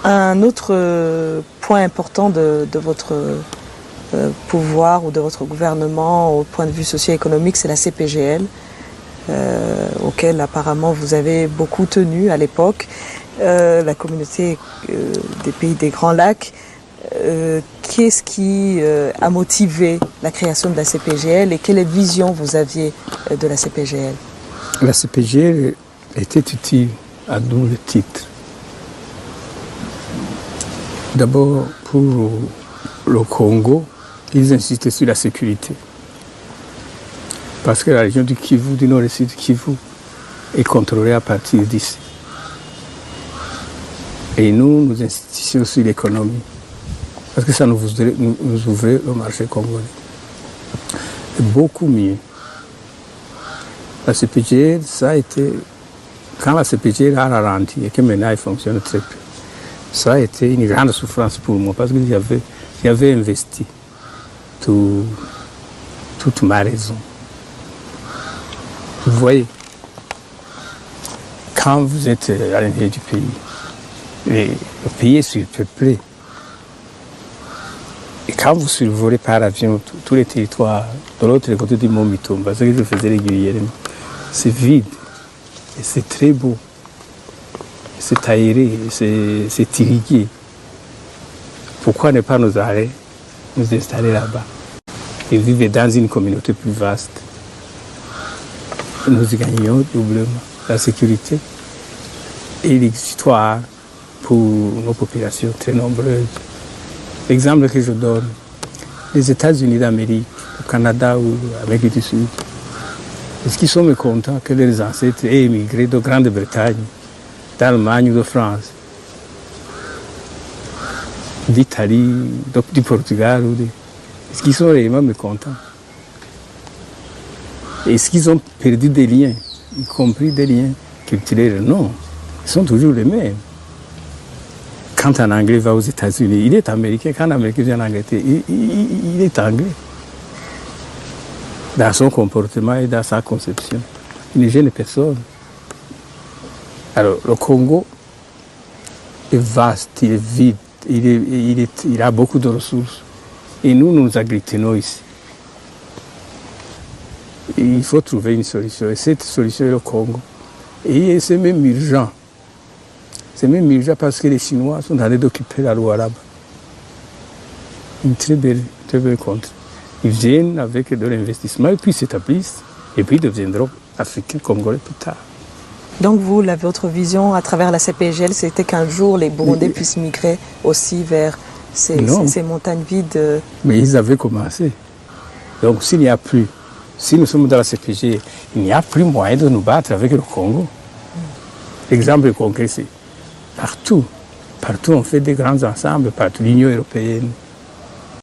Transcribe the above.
Un autre point important de votre pouvoir ou de votre gouvernement au point de vue socio-économique, c'est la CPGL, auquel apparemment vous avez beaucoup tenu à l'époque, la communauté des pays des Grands Lacs. Qu'est-ce qui a motivé la création de la CPGL et quelle vision vous aviez de la CPGL? La CPGL était utile à nous le titre. D'abord, pour le Congo, ils insistaient sur la sécurité. Parce que la région du Kivu, du nord et sud du Kivu, est contrôlée à partir d'ici. Et nous insistions sur l'économie. Parce que ça nous ouvrait le marché congolais. Et beaucoup mieux. La CPGL, ça a été... Quand la CPGL a ralenti et que maintenant elle fonctionne très peu, ça a été une grande souffrance pour moi parce que j'avais investi toute ma raison. Vous voyez, quand vous êtes à l'intérieur du pays, le pays est surpeuplé. Et quand vous survolez par avion tous les territoires de l'autre côté du mont Mitomba, ce que je faisais régulièrement, c'est vide. Et c'est très beau. C'est aéré, c'est irrigué. Pourquoi ne pas nous installer là-bas et vivre dans une communauté plus vaste? Nous y gagnons doublement la sécurité et l'histoire pour nos populations très nombreuses. L'exemple que je donne, les États-Unis d'Amérique, le Canada ou l'Amérique du Sud, est-ce qu'ils sont mécontents que leurs ancêtres aient émigré de Grande-Bretagne, d'Allemagne ou de France, d'Italie, du Portugal Est-ce qu'ils sont réellement mécontents? Est-ce qu'ils ont perdu des liens, y compris des liens culturels? Non, ils sont toujours les mêmes. Quand un Anglais va aux États-Unis, il est américain. Quand un Américain vient en Angleterre, il est anglais. Dans son comportement et dans sa conception. Il ne gêne personne. Alors, le Congo est vaste, il est vide, il a beaucoup de ressources. Et nous agglutinons ici. Il faut trouver une solution. Et cette solution est le Congo. Et c'est même urgent. C'est même urgent parce que les Chinois sont en train d'occuper la Lualaba. Une très belle contrée. Ils viennent avec de l'investissement et puis s'établissent. Et puis deviendront africains, congolais plus tard. Donc vous, votre vision à travers la CPGL, c'était qu'un jour les Burundais puissent migrer aussi vers ces montagnes vides. Mais ils avaient commencé. Donc s'il n'y a plus, si nous sommes dans la CPGL, il n'y a plus moyen de nous battre avec le Congo. L'exemple concret, c'est partout. Partout, on fait des grands ensembles, partout. L'Union européenne,